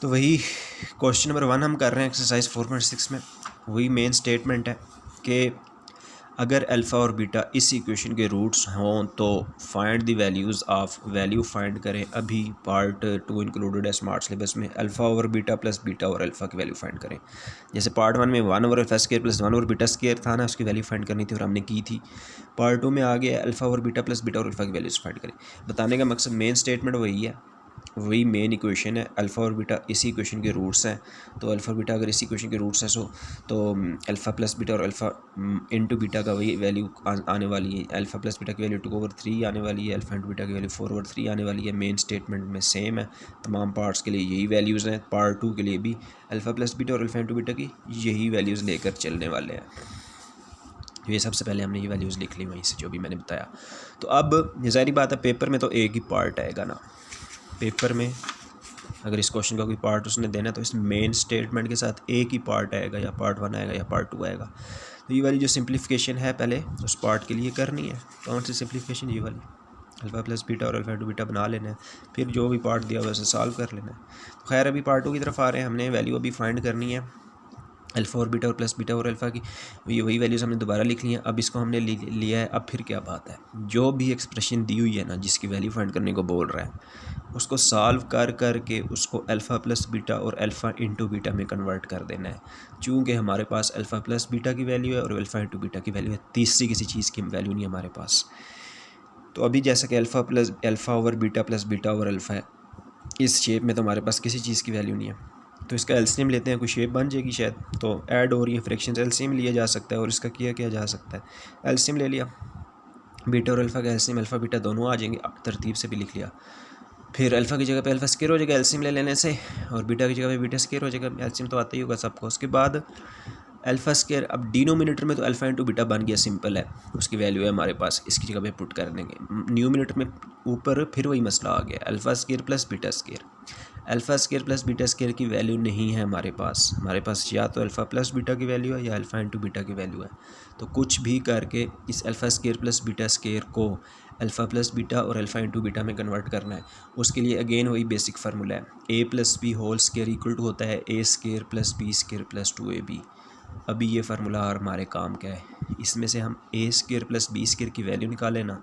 तो वही question number 1 हम कर रहे हैं एक्सरसाइज 4.6 में। वही मेन स्टेटमेंट है कि अगर अल्फ़ा और बीटा इस इक्वेशन के रूट्स हों तो find the values of value find करें। अभी पार्ट 2 इंक्लूडेड है स्मार्ट सिलेबस में। Alpha over beta plus beta और अल्फ़ा की वैल्यू फाइंड करें। जैसे पार्ट 1 में 1 over alpha square plus 1 over beta square था ना, उसकी वैल्यू फाइंड करनी थी और हमने की थी। पार्ट 2 में आ गया alpha over beta plus beta और अल्फ़ा की वैल्यूज़ फाइंड करें। बताने का मकसद मेन स्टेटमेंट वही है, वही मेन इक्वेशन है। अल्फ़ा और बीटा इसी इक्वेशन के रूट्स हैं, तो अल्फ़ा बीटा अगर इसी इक्वेशन के रूट्स हैं तो अल्फ़ा प्लस बीटा और अल्फ़ा इंटू बीटा का वही वैल्यू आने वाली है। अल्फ़ा प्लस बीटा की वैल्यू 2/3 आने वाली है, अल्फ़ा इंटू बीटा की वैल्यू 4/3 आने वाली है। मेन स्टेटमेंट में सेम है, तमाम पार्ट्स के लिए यही वैल्यूज़ हैं। पार्ट 2 के लिए भी अल्फ़ा प्लस बीटा और अल्फ़ा इंटू बीटा की यही वैल्यूज़ लेकर चलने वाले हैं। ये सबसे पहले हमने ये वैल्यूज़ लिख ली वहीं से जो भी मैंने बताया। तो अब ज़ाहिर बात है पेपर में तो एक ही पार्ट आएगा ना, पेपर में अगर इस क्वेश्चन का कोई पार्ट उसने देना तो इस मेन स्टेटमेंट के साथ एक ही पार्ट आएगा, या पार्ट 1 आएगा या पार्ट 2 आएगा। तो ये वाली जो सिंप्लीफिकेशन है पहले उस पार्ट के लिए करनी है। कौन सी सिंप्लीफिकेशन? ये वाली, अल्फ़ा प्लस बीटा और अल्फ़ा इंटू बीटा बना लेना है, फिर जो भी पार्ट दिया हुआ है उसे सॉल्व कर लेना है। तो खैर अभी पार्ट 2 की तरफ आ रहे हैं। हमने वैल्यू अभी फाइंड करनी है अल्फ़ा और बीटा और प्लस बीटा और अल्फ़ा की, ये वही वैल्यूज़ हमने दोबारा लिख ली हैं। अब इसको हमने लिया है। अब फिर क्या बात है, जो भी एक्सप्रेशन दी हुई है ना, जिसकी वैल्यू फाइंड करने को बोल रहा है, उसको सॉल्व कर के उसको अल्फ़ा प्लस बीटा और अल्फ़ा इंटू बीटा में कन्वर्ट कर देना है। चूँकि हमारे पास अल्फ़ा प्लस बीटा की वैल्यू है और अल्फ़ा इंटू बीटा की वैल्यू है, तीसरी किसी चीज़ की वैल्यू नहीं है हमारे पास। तो अभी जैसा कि alpha over beta plus beta over alpha है, इस शेप में तो हमारे पास किसी चीज़ की वैल्यू नहीं है। तो इसका एलसीएम लेते हैं, कोई शेप बन जाएगी शायद। तो ऐड हो रही है फ्रैक्शंस, एलसीएम लिया जा सकता है और इसका किया जा सकता है। एलसीएम ले लिया, बीटा और अल्फ़ा का एलसीएम अल्फ़ा बीटा दोनों आ जाएंगे, तरतीब से भी लिख लिया। फिर अल्फ़ा की जगह पे अल्फ़ा स्क्वायर हो जाएगा एलसीएम ले लेने से, और बीटा की जगह पे बीटा स्क्वायर हो जाएगा। एलसीएम तो आता ही होगा सबको। उसके बाद अल्फ़ा स्क्वायर, अब डिनोमिनेटर में तो अल्फ़ा इंटू बीटा बन गया, सिंपल है, उसकी वैल्यू है हमारे पास, इसकी जगह पे पुट कर देंगे। न्यूमिनेटर में ऊपर फिर वही मसला आ गया, alpha square plus beta square. Alpha square plus beta square की वैल्यू नहीं है हमारे पास या तो अल्फ़ा प्लस बीटा की वैल्यू है या अल्फ़ा इंटू बीटा की वैल्यू है। तो कुछ भी करके इस alpha square plus beta square को अल्फ़ा प्लस बीटा और अल्फ़ा इंटू बीटा में कन्वर्ट करना है। उसके लिए अगेन वही बेसिक फार्मूला है, A plus B whole square equal to होता है A square plus B square plus 2ab। अभी ये फार्मूला और हमारे काम का है, इसमें से हम ए स्क्वायर प्लस बी स्क्वायर की वैल्यू निकालें ना,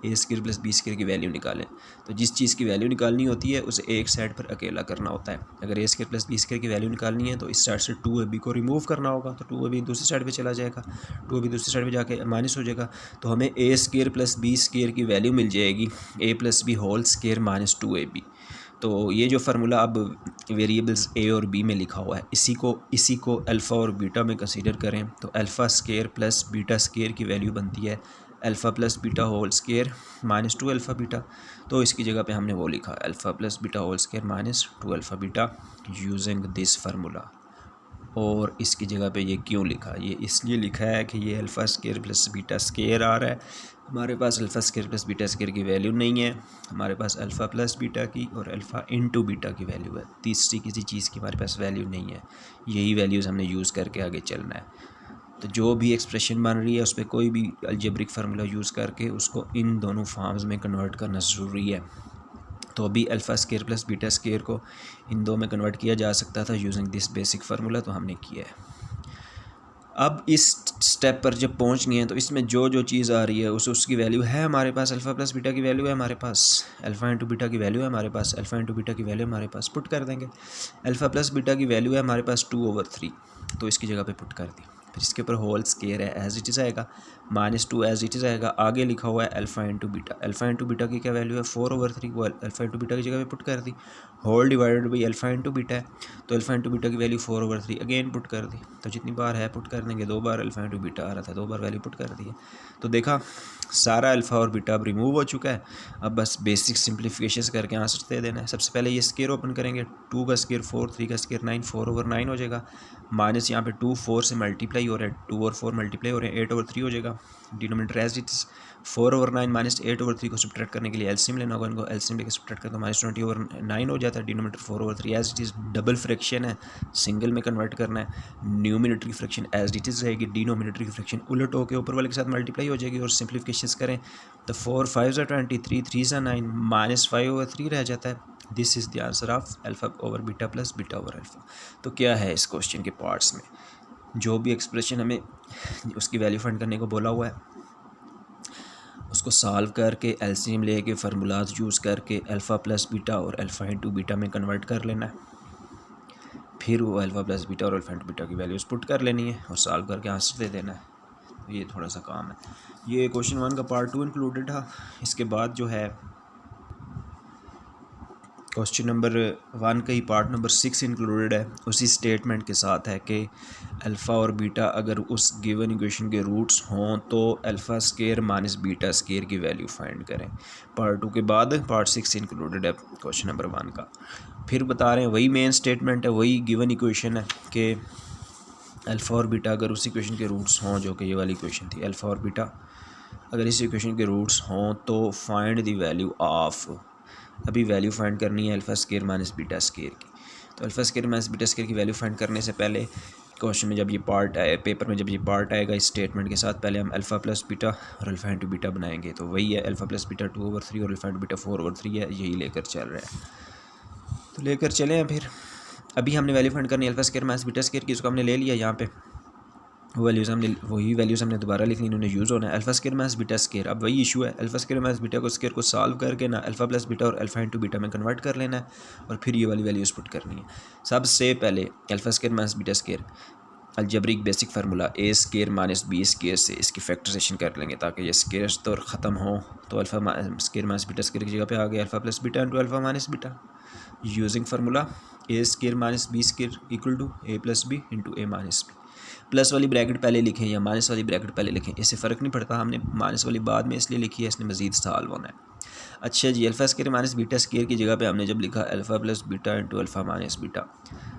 ए स्क्वायर प्लस बी स्क्वायर की वैल्यू निकालें। तो जिस चीज़ की वैल्यू निकालनी होती है उसे एक साइड पर अकेला करना होता है। अगर ए स्क्वायर प्लस बी स्क्वायर की वैल्यू निकालनी है तो इस साइड से 2ab को रिमूव करना होगा, तो 2ab दूसरी साइड पे चला जाएगा, 2ab दूसरी साइड पे जाके माइनस हो जाएगा। तो हमें A square plus B square की वैल्यू मिल जाएगी A plus B whole square minus 2ab। तो ये जो फार्मूला अब वेरिएबल्स ए और बी में लिखा हुआ है, इसी को अल्फ़ा और बीटा में कंसीडर करें तो alpha square plus beta square की वैल्यू बनती है alpha plus beta whole square minus 2 alpha beta. तो इसकी जगह पे हमने वो लिखा alpha plus beta whole square minus 2 alpha beta using this formula. और इसकी जगह पे ये क्यों लिखा? ये इसलिए लिखा है कि ये alpha square plus beta square आ रहा है, हमारे पास alpha square plus beta square की वैल्यू नहीं है, हमारे पास अल्फ़ा प्लस बीटा की और अल्फ़ा इंटू बीटा की वैल्यू है। तीसरी किसी चीज़ की हमारे पास वैल्यू नहीं है। यही वैल्यूज़ हमने यूज़ करके आगे चलना है। तो जो भी एक्सप्रेशन बन रही है उस पर कोई भी अलजेब्रिक फार्मूला यूज़ करके उसको इन दोनों फॉर्म्स में कन्वर्ट करना ज़रूरी है। तो अभी alpha square plus beta square को इन दो में कन्वर्ट किया जा सकता था यूजिंग दिस बेसिक फार्मूला, तो हमने किया है। अब इस स्टेप पर जब पहुंच गए हैं तो इसमें जो जो चीज़ आ रही है उसकी वैल्यू है हमारे पास, अल्फ़ा प्लस बीटा की वैल्यू है हमारे पास, अल्फ़ा इंटू बीटा की वैल्यू है हमारे पास, अल्फ़ा इंटू बीटा की वैल्यू हमारे पास, पुट कर देंगे। अल्फ़ा प्लस बीटा की वैल्यू है हमारे पास 2/3, तो इसकी जगह पे पुट कर दी। फिर इसके ऊपर होल स्क्वायर है एज इट इज़ आएगा, -2 एज इट इज़ आएगा। आगे लिखा हुआ है alpha into beta, alpha into beta की क्या वैल्यू है 4/3, वो अल्फ़ा इंटू बीटा की जगह पे पुट कर दी। Whole divided by alpha into beta है, तो अल्फ़ा इंटू बीटा की वैल्यू 4/3 अगेन पुट कर दी। तो जितनी बार है पुट कर देंगे, 2 बार अल्फ़ा इंटू बीटा आ रहा था, 2 बार वैल्यू पुट कर दी है। तो देखा सारा अल्फ़ा और बीटा अब रिमूव हो चुका है। अब बस बेसिक सिंप्लीफिकेशन करके आंसर दे देना है। सबसे पहले ये स्क्वायर ओपन करेंगे, 2 का स्क्वायर 4, 3 का स्क्वायर 9, 4/9 हो जाएगा। माइनस यहाँ पे 2 4 से मल्टीप्लाई हो रहा है, 2 और 4 मल्टीप्लाई हो रहे हैं, 8/3 हो जाएगा। डिनोमिनेटर एज इट इज 4/9 -8/3 को सब्ट्रैक्ट करने के लिए एलसीएम लेना होगा, इनको एलसीएम लेकर सब्ट्रैक्ट करते हैं -20/9 हो जाता है, denominator 4/3 as it is double fraction है, सिंगल में कन्वर्ट करना है, न्यूमिनेटर की फ्रैक्शन एज इट इज़ रहेगी, डिनोमिनेटर की फ्रैक्शन उलट होकर ऊपर वाले के साथ मल्टीप्लाई हो जाएगी और सिंप्लीफिकेशन करें तो 4 5 23 3 9 -5/3 रह जाता है। This is the answer of alpha over beta plus beta over alpha. तो क्या है इस क्वेश्चन के पार्ट्स में, जो भी एक्सप्रेशन हमें उसकी वैल्यू फाइंड करने को बोला हुआ है उसको सॉल्व करके एलसीएम लेके फार्मूलाज यूज़ करके अल्फ़ा प्लस बीटा और अल्फ़ा इंटू बीटा में कन्वर्ट कर लेना है, फिर वो अल्फ़ा प्लस बीटा और अल्फ़ा इंटू बीटा की वैल्यूज़ पुट कर लेनी है और सॉल्व करके आंसर दे देना है। तो ये थोड़ा सा काम है। ये क्वेश्चन 1 का पार्ट 2 इंक्लूडेड था। इसके बाद जो है क्वेश्चन नंबर 1 का ही पार्ट नंबर 6 इंक्लूडेड है, उसी स्टेटमेंट के साथ है कि अल्फ़ा और बीटा अगर उस गिवन इक्वेशन के रूट्स हों तो alpha square minus beta square की वैल्यू फाइंड करें। पार्ट 2 के बाद पार्ट 6 इंक्लूडेड है क्वेश्चन नंबर 1 का। फिर बता रहे हैं वही मेन स्टेटमेंट है, वही गिवन इक्वेशन है कि अल्फ़ा और बीटा अगर उस इक्वेशन के रूट्स हों, जो कि ये वाली इक्वेशन थी, अल्फ़ा और बीटा अगर इस इक्वेशन के रूट्स हों तो फाइंड द वैल्यू ऑफ, अभी वैल्यू फाइंड करनी है alpha square minus beta square की। तो alpha square minus beta square की वैल्यू फाइंड करने से पहले क्वेश्चन में जब ये पार्ट आए, पेपर में जब ये पार्ट आएगा इस स्टेटमेंट के साथ, पहले हम अल्फ़ा प्लस बीटा और अल्फ़ा इंटू बीटा बनाएंगे। तो वही है अल्फ़ा प्लस बीटा 2/3 और अल्फ़ा इंटू बीटा 4/3 है, यही लेकर चल रहा है। तो लेकर चले हैं। फिर अभी हमने वैल्यू फाइंड करनी है alpha square minus beta square की, इसको हमने ले लिया यहाँ पे, वही वैल्यूज़ हमने दोबारा लिख ली, इन्होंने यूज़ होना है। Alpha square minus beta square, अब वही इशू है, अल्फ़ा स्केयर माइनस बीटा को स्केयर को सॉल्व करके ना अल्फ़ा प्लस बीटा और अल्फ़ा इंटू बीटा में कन्वर्ट कर लेना है और फिर ये वाली वैल्यूज़ पुट करनी है। सबसे पहले alpha square minus beta square algebraic basic formula ए स्केयर माइनस बी स्केयर से इसकी फैक्टराइजेशन कर लेंगे ताकि ये स्केयर तो ख़त्म हो। तो alpha square minus beta square की जगह पे आ गया alpha plus beta into alpha minus beta using formula A square minus B square equal to A plus b into a minus b. Plus वाली ब्रैकेट पहले लिखें या माइनस वाली ब्रैकेट पहले लिखें, इससे फ़र्क नहीं पड़ता, हमने माइनस वाली बाद में इसलिए लिखी है, इसने मज़ीद सॉल्व होना है। अच्छा जी, alpha square minus beta square की जगह पे हमने जब लिखा alpha plus beta into alpha minus beta,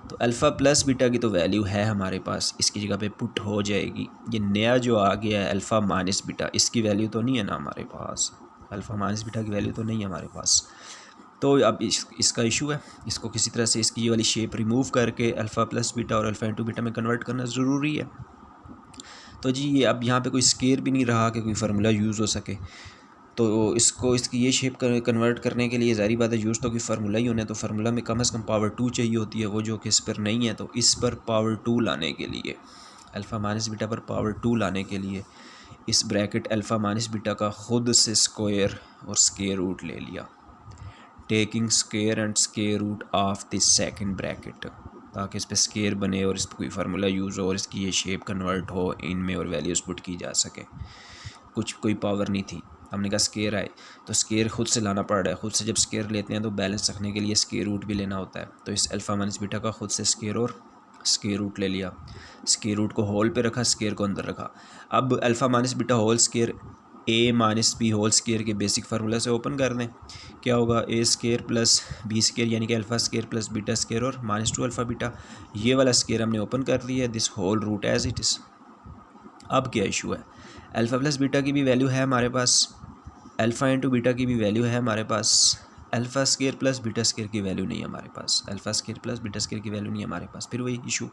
तो अल्फ़ा प्लस बीटा की तो वैल्यू है हमारे पास, इसकी जगह पे पुट हो जाएगी। ये नया जो आ गया है अल्फ़ा माइनस बीटा, इसकी वैल्यू तो नहीं है ना हमारे पास, अल्फ़ा माइनस बीटा की वैल्यू तो नहीं है हमारे पास। तो अब इसका इशू है, इसको किसी तरह से इसकी ये वाली शेप रिमूव करके अल्फ़ा प्लस बीटा और अल्फ़ा इंटू बीटा में कन्वर्ट करना ज़रूरी है। तो जी ये अब यहाँ पे कोई स्केयर भी नहीं रहा कि कोई फार्मूला यूज़ हो सके, तो इसको इसकी ये शेप कन्वर्ट करने के लिए ज़ाहिर बात है यूज़ तो कोई फार्मूला ही होना है, तो फार्मूला में कम से कम पावर 2 चाहिए होती है, वो जो कि इस पर नहीं है। तो इस पर पावर 2 लाने के लिए, अल्फ़ा माइनस बीटा पर पावर 2 लाने के लिए इस ब्रैकेट अल्फ़ा माइनस बीटा का खुद से स्क्वायर और स्केयर रूट ले लिया, taking square and square root of this second bracket, ताकि इस पर स्केयर बने और इस पर कोई फार्मूला यूज़ हो और इसकी ये शेप कन्वर्ट हो इनमें और वैल्यूज़ पुट की जा सके। कुछ कोई पावर नहीं थी, हमने कहा स्केयर आए तो स्केयर खुद से लाना पड़ रहा है, खुद से जब स्केयर लेते हैं तो बैलेंस रखने के लिए स्केयर रूट भी लेना होता है। तो इस अल्फ़ा माइनस बीटा का खुद से स्केयर और स्केयर रूट ले लिया, स्केयर रूट को होल पे रखा, स्केयर को अंदर रखा। अब alpha minus beta whole square A minus B whole square के बेसिक फार्मूला से ओपन कर दें, क्या होगा A square plus B square यानी कि alpha square plus beta square और -2 अल्फ़ा बीटा, ये वाला स्केयर हमने ओपन कर दिया है, this whole root as it is. अब क्या इशू है, अल्फ़ा प्लस बीटा की भी वैल्यू है हमारे पास, अल्फ़ा इंटू बीटा की भी वैल्यू है हमारे पास, alpha square plus beta square की वैल्यू नहीं है हमारे पास, alpha square plus beta square की वैल्यू नहीं है हमारे पास। फिर वही issue,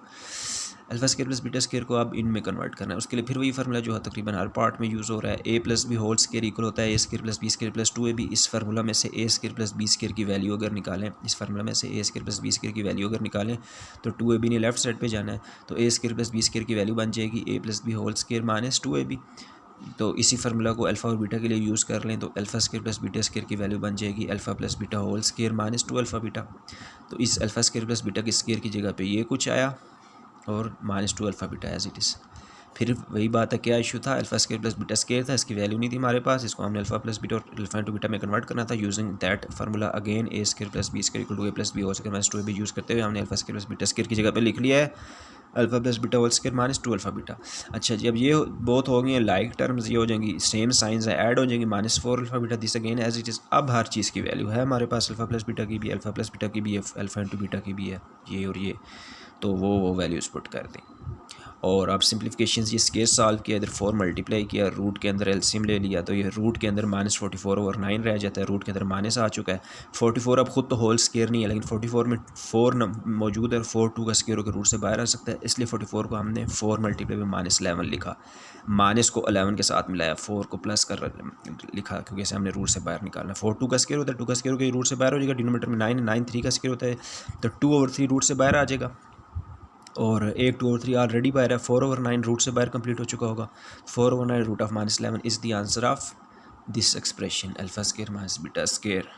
alpha square plus beta square को अब इनमें कन्वर्ट करना है, उसके लिए फिर वही फार्मूला जो है तकरीबन हर पार्ट में यूज़ हो रहा है, A plus B whole square equal होता है A square plus B square plus 2ab। इस फार्मूला में से A square plus B square की वैल्यू अगर निकालें, इस फार्मूला में से A square plus B square की वैल्यू अगर निकालें तो 2ab ने लेफ्ट साइड पे जाना है, तो A square plus B square की वैल्यू बन जाएगी A plus B whole square minus 2ab। तो इसी फार्मूला को अल्फ़ा और बीटा के लिए यूज़ कर लें तो alpha square plus beta square की वैल्यू बन जाएगी alpha plus beta whole square -2 alpha beta. तो इस अल्फ़ा स्केयर प्लस बीटा की स्केयर की जगह पे ये कुछ आया और -2 alpha beta as it is. फिर वही बात है, क्या इशू था, alpha square plus beta square था, इसकी वैल्यू नहीं थी हमारे पास, इसको हमने अल्फ़ा प्लस बीटा और अल्फ़ा इंटू बीटा में कन्वर्ट करना था using that formula again A square plus B square equal to A plus B whole square -2ab use करते हुए हमने alpha square plus beta square की जगह पे लिख लिया है alpha plus beta whole square -2 alpha beta. अच्छा जी, अब ये बहुत हो गई हैं लाइक टर्म्स, ये हो जाएंगी सेम साइंस है, ऐड हो जाएंगी -4 alpha beta this again as it is. अब हर चीज़ की वैल्यू है हमारे पास, अल्फ़ा प्लस बीटा की भी, अल्फ़ा प्लस बीटा की भी है, अल्फ़ा इंटू बीटा की भी है, ये और ये, तो वो वैल्यूज़ पुट कर दें और अब सिंप्लीफिकेशन ये स्केयर सॉल्व किया, इधर 4 मल्टीप्लाई किया, रूट के अंदर एलसीएम ले लिया, तो ये रूट के अंदर -44/9 रह जाता है, रूट के अंदर माइनस आ चुका है। 44 अब खुद तो होल स्केयर नहीं है, लेकिन 44 में 4 मौजूद है और 4 2 का स्केयर होकर रूट से बाहर आ सकता है, इसलिए 44 को हमने 4 मल्टीप्लाई में -11 लिखा, माइनस को 11 के साथ मिलाया, 4 को प्लस कर लिखा क्योंकि इसे हमने रूट से बाहर निकालना। 4 2 का स्केयर होता है, 2 का स्केयर होकर रूट से बाहर हो जाएगा, डिनोमीटर में 9 9 3 का स्केयर होता है, तो 2/3 रूट से बाहर आ जाएगा और 1 2/3 ऑलरेडी बाहर है, 4/9 रूट से बाहर कंप्लीट हो चुका होगा। 4/9 root of -11 is the answer of this expression alpha square minus beta square.